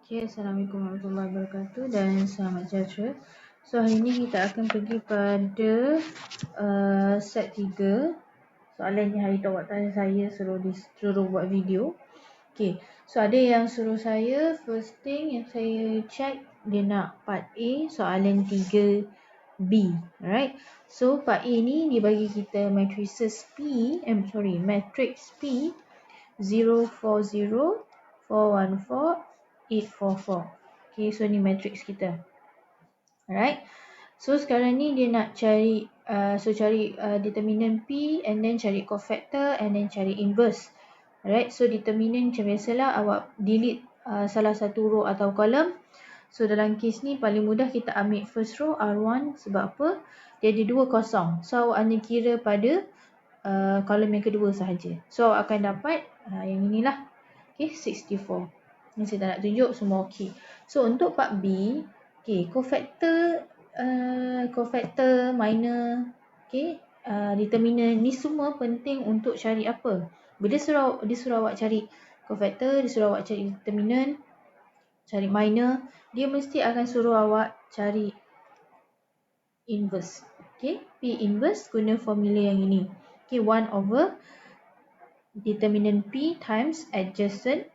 Okay, Assalamualaikum warahmatullahi wabarakatuh dan selamat sejahtera. So, hari ini kita akan pergi pada set 3. Soalan ni hari tu waktu saya suruh buat video. Okay, so ada yang suruh saya, first thing yang saya check, dia nak part A, soalan 3B. Alright, so part A ni dia bagi kita matrices matrix P 040, 414, 844. Okay, so ni matrix kita. Alright, so sekarang ni dia nak cari cari determinant P and then cari cofactor and then cari inverse. Alright, so determinant macam biasalah, awak delete salah satu row atau column. So dalam kes ni paling mudah kita ambil first row R1 sebab apa? Dia ada 2 kosong. So awak hanya kira pada kolom yang kedua sahaja. So awak akan dapat yang inilah. Okay, 64. Yang saya tak nak tunjuk semua okey. So untuk part B, okay, cofactor minor, okay, determinant ni semua penting untuk cari apa? Bila dia suruh awak cari cofactor, dia suruh awak cari determinant, cari minor, dia mesti akan suruh awak cari inverse. Okay, P inverse guna formula yang ini. Okay, 1 over determinant P times adjoint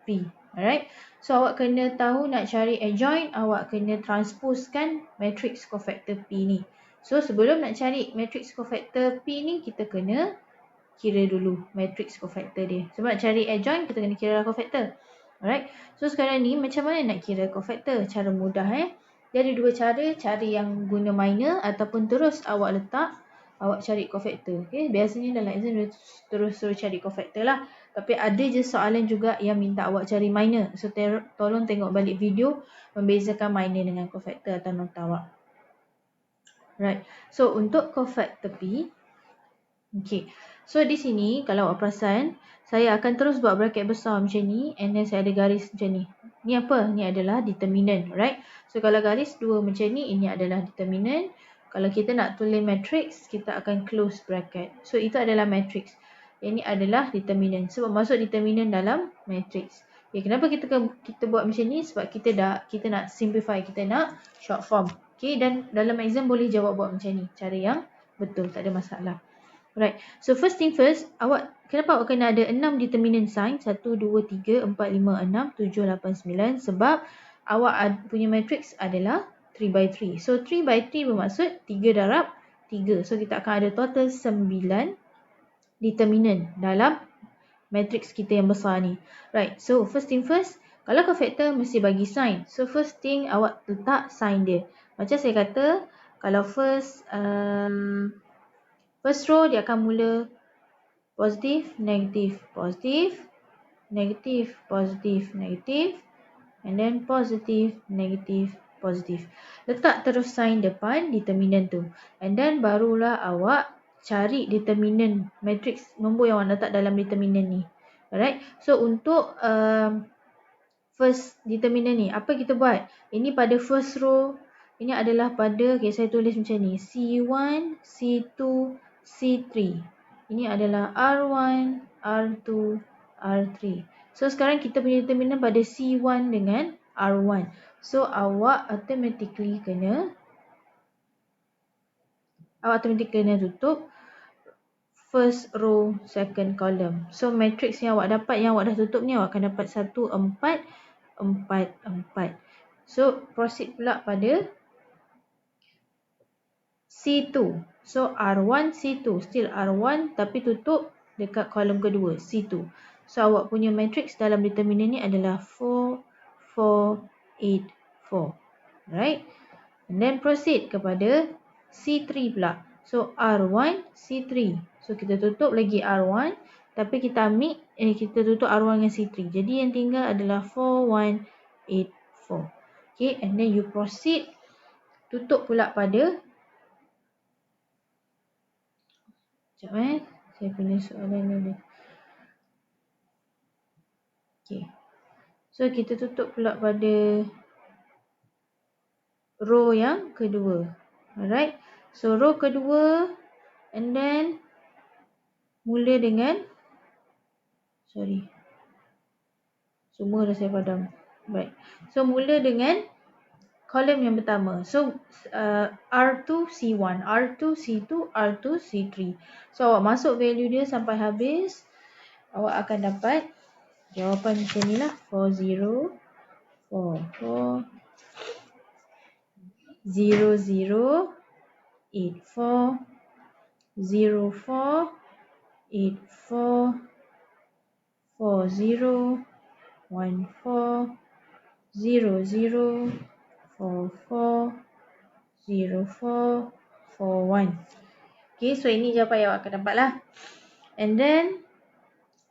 P. Alright. So awak kena tahu nak cari adjoint, awak kena transposekan matrix cofactor P ni. So sebelum nak cari matrix cofactor P ni, kita kena kira dulu matrix cofactor dia. Sebab nak cari adjoint, kita kena kira cofactor. Alright. So sekarang ni macam mana nak kira cofactor? Cara mudah Dia ada dua cara, cari yang guna minor ataupun terus awak cari cofactor. Okay, biasanya dalam exam dia terus suruh cari cofactor lah. Tapi ada je soalan juga yang minta awak cari minor. So tolong tengok balik video membezakan minor dengan cofactor atau nota awak. Right. So untuk cofactor P, okay. So di sini kalau awak perasan, saya akan terus buat bracket besar macam ni and then saya ada garis macam ni. Ni apa? Ni adalah determinant, right? So kalau garis dua macam ni, ini adalah determinant. Kalau kita nak tulis matrix, kita akan close bracket. So itu adalah matrix. Yang ni adalah determinant. Sebab masuk determinant dalam matrix. Okay, kenapa kita buat macam ni? Sebab kita nak simplify, kita nak short form. Okay, dan dalam exam boleh jawab buat macam ni. Cara yang betul, tak ada masalah. Right. So first thing first, kenapa awak kena ada 6 determinant sign? 1, 2, 3, 4, 5, 6, 7, 8, 9. Sebab awak punya matrix adalah 3 by 3. So 3 by 3 bermaksud 3 darab 3. So kita akan ada total 9 determinant dalam matrix kita yang besar ni. Right. So first thing first, kalau cofactor mesti bagi sign. So first thing awak letak sign dia. Macam saya kata, kalau first row dia akan mula positif, negatif, positif, negatif, positif, negatif, and then positif, negatif, positif. Letak terus sign depan determinant tu. And then barulah awak cari determinant matrix nombor yang awak letak dalam determinant ni. Alright. So untuk first determinant ni, apa kita buat? Ini pada first row. Ini adalah pada, okay, saya tulis macam ni. C1, C2, C3. Ini adalah R1, R2, R3. So sekarang kita punya determinant pada C1 dengan R1. So awak automatically kena tutup first row, second column. So matrix yang awak dapat, yang awak dah tutup ni, awak akan dapat 1, 4, 4, 4. So proceed pula pada C2. So R1, C2. Still R1 tapi tutup dekat kolom kedua, C2. So awak punya matrix dalam determinant ni adalah 4, 4, 8, 4. Right? And then proceed kepada C3 pula. So R1, C3. So kita tutup lagi R1 tapi kita tutup R1 dengan C3. Jadi yang tinggal adalah 4, 1, 8, 4. Okay, and then you proceed tutup pula pada sekejap saya punya soalan ni. Okay. So kita tutup pula pada row yang kedua. Alright. So row kedua and then mula dengan Semua dah saya padam. Baik. So, mula dengan kolom yang pertama. So, R2, C1, R2, C2, R2, C3. So, awak masuk value dia sampai habis. Awak akan dapat jawapan macam ni lah. 40, 44, 00, 84, 04, 84, 40, 14, 00, 44, 04, 41. Okay, so ini jawapan yang awak akan dapat lah. And then,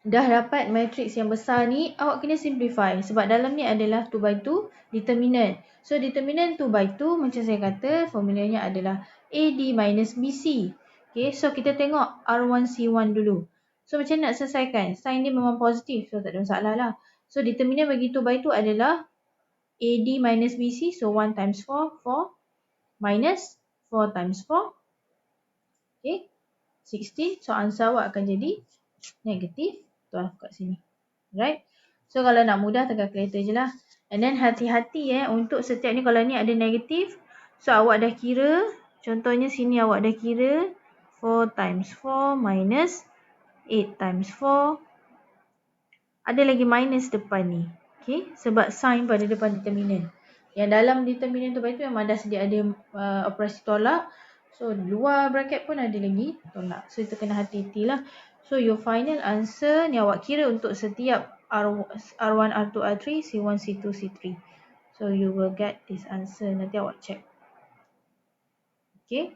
dah dapat matrix yang besar ni, awak kena simplify. Sebab dalam ni adalah 2 by 2 determinant. So, determinant 2 by 2, macam saya kata, formulanya adalah AD minus BC. Okay, so kita tengok R1, C1 dulu. So, macam nak selesaikan? Sign dia memang positif, so tak ada masalah lah. So, determinant bagi 2 by 2 adalah AD minus BC. So, 1 times 4, 4 minus 4 times 4. Okay, 16. So, answer awak akan jadi negatif 12 kat sini. Right? So, kalau nak mudah, tekan calculator je lah. And then, hati-hati untuk setiap ni, kalau ni ada negatif. So, awak dah kira. Contohnya, sini awak dah kira 4 times 4 minus 8 times 4. Ada lagi minus depan ni. Okay? Sebab sign pada depan determinant. Yang dalam determinant tu memang dah sedia ada operasi tolak. So, luar bracket pun ada lagi tolak. So, itu kena hati-hati lah. So, your final answer ni awak kira untuk setiap R1, R2, R3, C1, C2, C3. So, you will get this answer. Nanti awak check. Okay.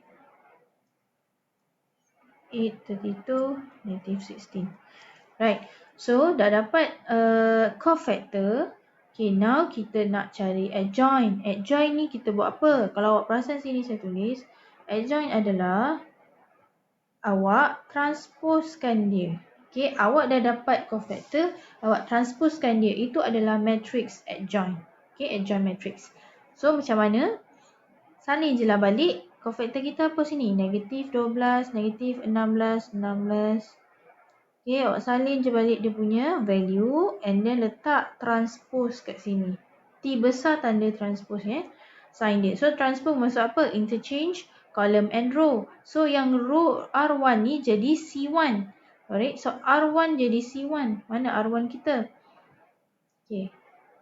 8, 32, negative 16. Right. So, dah dapat cofactor. Okay, now kita nak cari adjoint. Adjoint ni kita buat apa? Kalau awak perasan sini saya tulis. Adjoint adalah awak transposekan dia. Okay, awak dah dapat cofactor, awak transposekan dia. Itu adalah matrix adjoint. Okay, adjoint matrix. So, macam mana? Salin je lah balik. Cofactor kita apa sini? Negatif 12, negatif 16, 16. Okay, awak salin je balik dia punya value and then letak transpose kat sini. T besar tanda transpose sign dia. So, transpose maksud apa? Interchange column and row. So, yang row R1 ni jadi C1. Alright, so R1 jadi C1. Mana R1 kita? Okay,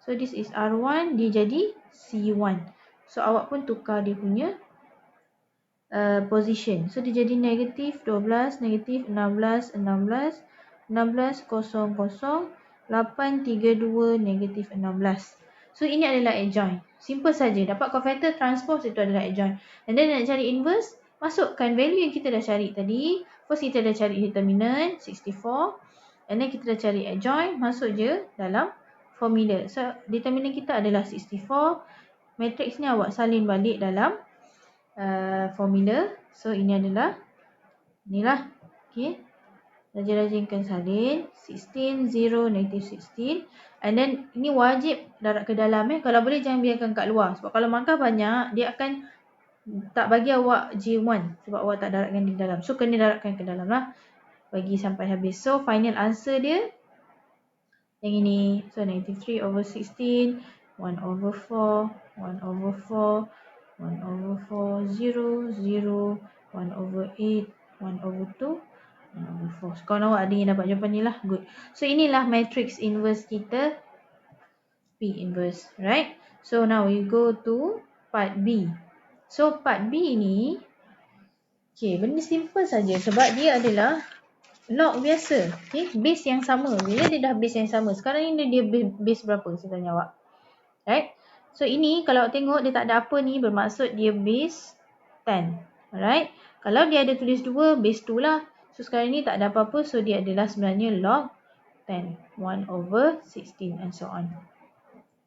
so this is R1, dia jadi C1. So, awak pun tukar dia punya position. So, dia jadi negatif 12, negatif 16, 16, 16, 0, 0, 8, 3, 2, negatif 16. So, ini adalah adjoint. Simple saja. Dapat cofactor, transpose itu adalah adjoint. And then nak cari inverse, masukkan value yang kita dah cari tadi. First, kita dah cari determinant, 64. And then, kita dah cari adjoint, masuk je dalam formula. So, determinant kita adalah 64. Matrix ni awak salin balik dalam formula. So, ini adalah inilah. Okay. Rajin-rajinkan salin. 16, 0, negative 16. And then, ini wajib darat ke dalam. Kalau boleh, jangan biarkan kat luar. Sebab kalau markah banyak, dia akan tak bagi awak J1. Sebab awak tak daratkan di dalam. So, kena daratkan ke dalam lah. Bagi sampai habis. So, final answer dia yang ini. So, negative 3 over 16. 1 over 4. 1 over 4. 1 over 4. 0, 0. 1 over 8. 1 over 2. 1 over 4. So, kawan awak ada yang dapat jawapan ni lah. Good. So, inilah matrix inverse kita. P inverse. Right? So, now we go to part B. So, part B ni. Okay, benda simple saja. Sebab dia adalah log biasa. Okay, base yang sama. Bila dia dah base yang sama. Sekarang ni dia base berapa? Saya tanya awak. Right? So, ini kalau awak tengok dia tak ada apa ni. Bermaksud dia base 10. Alright? Kalau dia ada tulis 2, base 2 lah. So, sekarang ni tak ada apa-apa. So, dia adalah sebenarnya log 10. 1 over 16 and so on.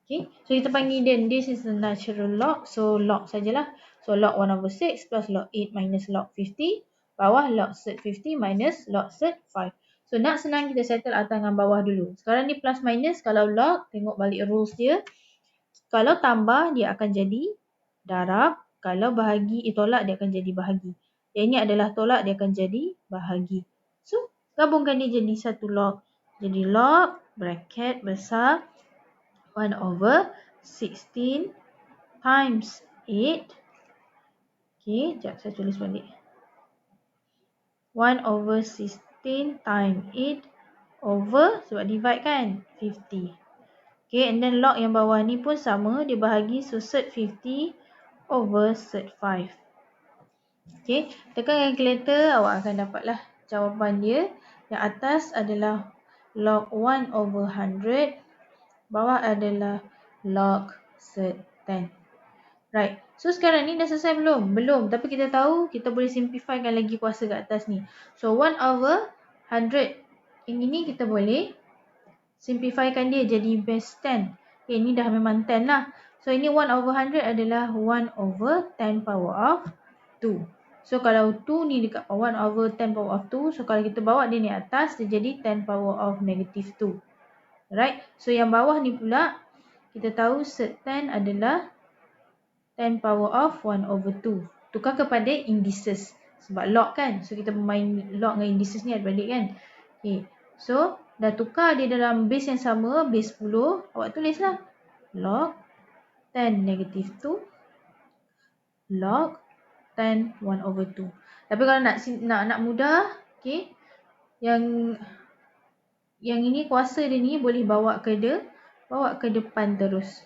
Okay. So, kita panggil dia, this is the natural log. So, log sajalah. So, log 1 over 6 plus log 8 minus log 50. Bawah log cert 50 minus log cert 5. So, nak senang kita settle atas dengan bawah dulu. Sekarang ni plus minus. Kalau log, tengok balik rules dia. Kalau tambah, dia akan jadi darab. Kalau bahagi, tolak, dia akan jadi bahagi. Yang ini adalah tolak, dia akan jadi bahagi. So, gabungkan dia jadi satu log. Jadi log, bracket besar, 1 over 16 times 8. Okay, sekejap saya tulis balik. 1 over 16 times 8 over, sebab divide kan, 50. Okay, and then log yang bawah ni pun sama, dia bahagi, so surt 50 over surt 5. Okay, tekan calculator, awak akan dapatlah jawapan dia. Yang atas adalah log 1 over 100, bawah adalah log surt 10. Right, so sekarang ni dah selesai belum? Belum, tapi kita tahu kita boleh simplifykan lagi kuasa kat atas ni. So 1 over 100, yang ini kita boleh simplifykan dia jadi base 10. Okay, ini dah memang 10 lah. So ini 1 over 100 adalah 1 over 10 power of 2. So kalau 2 ni dekat 1 over 10 power of 2, so kalau kita bawa dia ni atas, dia jadi 10 power of negative 2. Right, so yang bawah ni pula, kita tahu surt 10 adalah 10 power of 1 over 2. Tukar kepada indices. Sebab log kan. So kita bermain log dengan indices ni adik-beradik kan. Okay. So dah tukar dia dalam base yang sama. Base 10. Awak tulislah. Log 10 negative 2. Log 10 1 over 2. Tapi kalau nak mudah. Okay. Yang ini kuasa dia ni boleh bawa ke depan terus.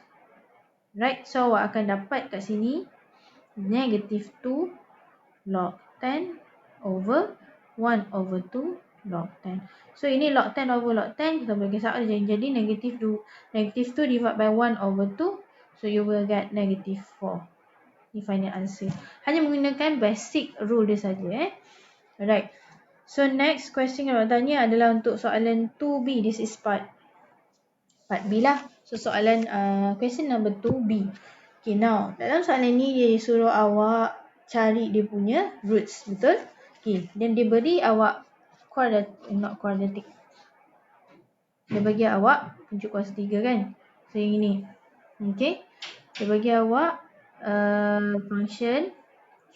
Right, so awak akan dapat kat sini negative 2 log 10 over 1 over 2 log 10. So ini log 10 over log 10, kita boleh kisah jadi negative 2 divided by 1 over 2. So you will get negative 4. Ini final answer. Hanya menggunakan basic rule dia saja. Alright. So next question yang awak tanya adalah untuk soalan 2B. This is part B lah. So soalan question number 2B. Okay, now dalam soalan ni dia suruh awak cari dia punya roots, betul? Okay, dan dia beri awak quadratic. Dia bagi awak punca kuasa 3 kan? So yang ini. Okay. Dia bagi awak function,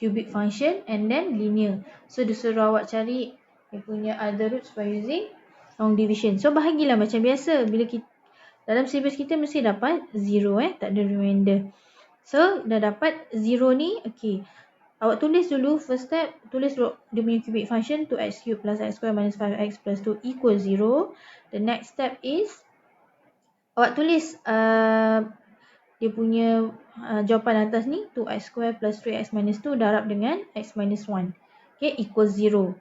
cubic function and then linear. So dia suruh awak cari dia punya other roots by using long division. So bahagilah macam biasa. Bila kita dalam silibus kita mesti dapat 0 tak ada remainder. So dah dapat 0 ni, okay. Awak tulis dulu first step, tulis dia punya cubic function 2x cube plus x square minus 5x plus 2 equals 0. The next step is awak tulis dia punya jawapan atas ni 2x square plus 3x minus 2 darab dengan x minus 1. Okay, equals 0.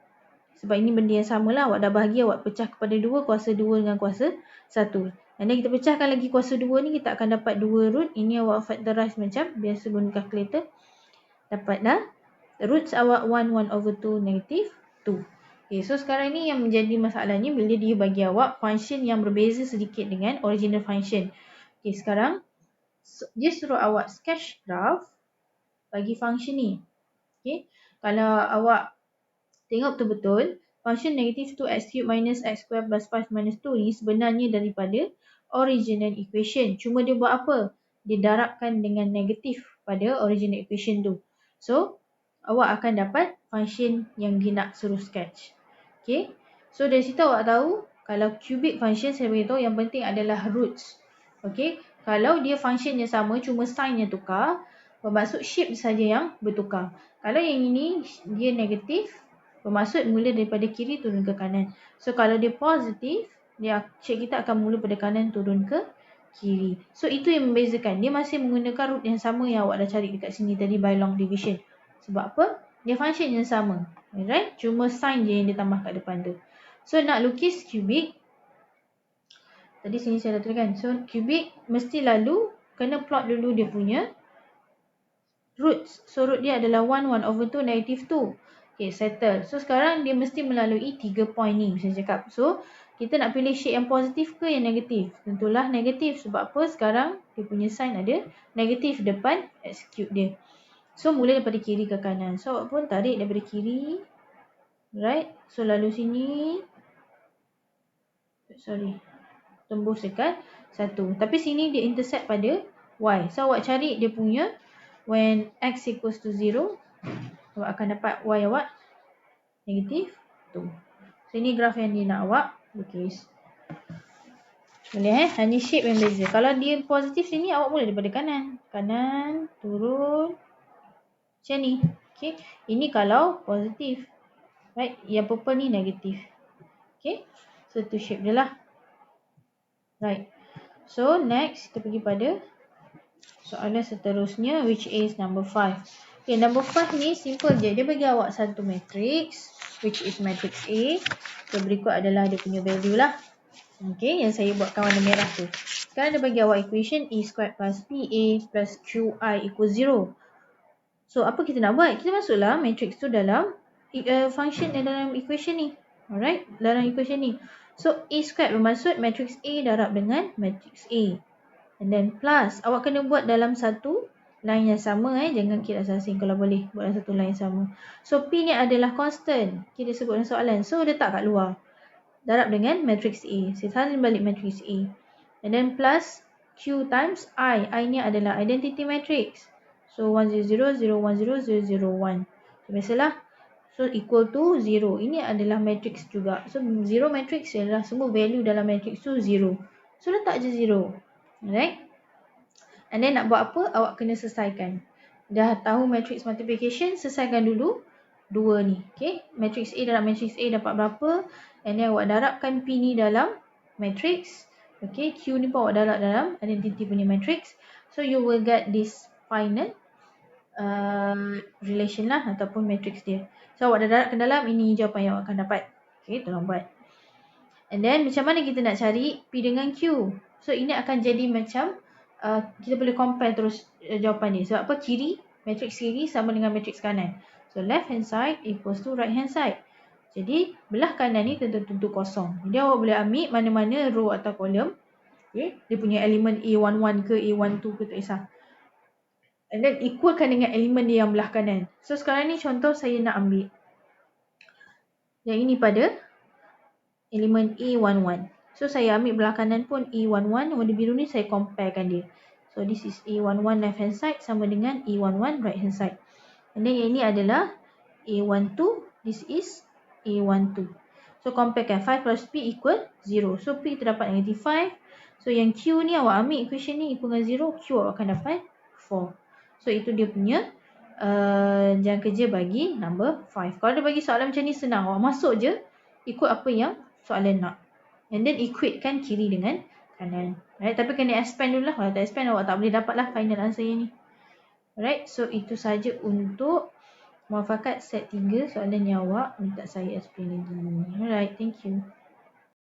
Sebab ini benda yang sama lah. Awak dah bahagi, awak pecah kepada 2, kuasa 2 dengan kuasa 1. Dan kita pecahkan lagi kuasa 2 ni, kita akan dapat 2 root. Ini awak factorize macam biasa guna calculator. Dapat dah. Roots awak 1 over 2 negative 2. Okay, so sekarang ni yang menjadi masalahnya bila dia bagi awak function yang berbeza sedikit dengan original function. Okay, sekarang dia suruh awak sketch graph bagi function ni. Okay, kalau awak tengok betul-betul, function negative 2x cube minus x square plus 5 minus 2 ni sebenarnya daripada original equation. Cuma dia buat apa? Dia darabkan dengan negatif pada original equation tu. So, awak akan dapat function yang dia nak suruh sketch. Okay. So, dari situ awak tahu, kalau cubic function, saya beritahu yang penting adalah roots. Okay. Kalau dia function yang sama, cuma sign yang tukar, bermaksud shape saja yang bertukar. Kalau yang ini, dia negatif, bermaksud mula daripada kiri turun ke kanan. So, kalau dia positif, shape kita akan mula pada kanan turun ke kiri. So, itu yang membezakan. Dia masih menggunakan root yang sama yang awak dah cari dekat sini tadi by long division. Sebab apa? Dia function yang sama. Alright? Cuma sign je yang dia tambah kat depan tu. So, nak lukis cubic. Tadi sini saya dah tuliskan. So, cubic mesti lalu kena plot dulu dia punya roots. So, root dia adalah 1 over 2 negative 2. Okay, settle. So, sekarang dia mesti melalui 3 point ni. Saya cakap. So, kita nak pilih shape yang positif ke yang negatif? Tentulah negatif. Sebab apa? Sekarang dia punya sign ada negatif depan x cube dia. So, mula daripada kiri ke kanan. So, awak pun tarik daripada kiri. Right. So, lalu sini. Sorry. Tembus dekat 1. Tapi sini dia intersect pada y. So, awak cari dia punya when x equals to 0. Awak akan dapat y awak negatif 2. So, ini graf yang dia nak awak lukis. Boleh hanya shape yang beza. Kalau dia positif sini, awak mula daripada kanan. Kanan, turun. Macam ni. Okay. Ini kalau positif. Right. Yang purple ni negatif. Okay. So, tu shape dia lah. Right. So, next kita pergi pada soalan seterusnya, which is number 5. Okay, number 5 ni simple je. Dia bagi awak satu matrix, which is matrix A. So, berikut adalah dia punya value lah. Okay, yang saya buatkan warna merah tu. Sekarang dia bagi awak equation A squared plus PA plus QI equals 0. So, apa kita nak buat? Kita masuklah matrix tu dalam function dalam equation ni. Alright, dalam equation ni. So, A squared bermaksud matrix A darab dengan matrix A. And then plus, awak kena buat dalam satu line yang sama. Jangan kira asasing kalau boleh. Buat dalam satu line yang sama. So, P ni adalah constant. Kita sebut dalam soalan. So, letak kat luar. Darab dengan matrix A. Saya salin balik matrix A. And then plus Q times I. I ni adalah identity matrix. So 1 0 0 0 1 0 0 0 1. So biasalah. So equal to 0. Ini adalah matrix juga. So 0 matrix adalah semua value dalam matrix tu 0. So letak je 0. Alright. And then nak buat apa? Awak kena selesaikan. Dah tahu matrix multiplication, selesaikan dulu 2 ni. Okay. Matrix A dalam matrix A dapat berapa? And then awak darabkan P ni dalam matrix. Okay. Q ni pun awak darab dalam identity punya matrix. So you will get this final relation lah ataupun matrix dia. So awak dah darabkan dalam, ini jawapan yang awak akan dapat. Okay. Tolong buat. And then macam mana kita nak cari P dengan Q? So ini akan jadi macam kita boleh compare terus jawapan ni. Sebab apa? Kiri, matrix kiri sama dengan matrix kanan. So left hand side equals to right hand side. Jadi belah kanan ni tentu kosong. Jadi awak boleh ambil mana-mana row atau kolom. Okay. Dia punya elemen A11 ke A12 ke tak kisah. And then equalkan dengan elemen dia yang belah kanan. So sekarang ni contoh saya nak ambil. Yang ini pada elemen A11. So saya ambil belah kanan pun A11. Warna biru ni saya comparekan dia. So this is A11 left hand side sama dengan A11 right hand side. And then yang ini adalah A12. This is A12. So comparekan 5 plus P equal 0. So P terdapat negative 5. So yang Q ni awak ambil equation ni equal dengan 0. Q awak akan dapat 4. So itu dia punya jalan kerja bagi number 5. Kalau dia bagi soalan macam ni senang. Awak masuk je ikut apa yang soalan nak. And then equatekan kiri dengan kanan. Right? Tapi kena expand dulu lah. Kalau tak expand awak tak boleh dapat lah final answer yang ni. Alright. So itu saja untuk muafakat set 3 soalan yang awak minta saya explain lagi. Alright. Thank you.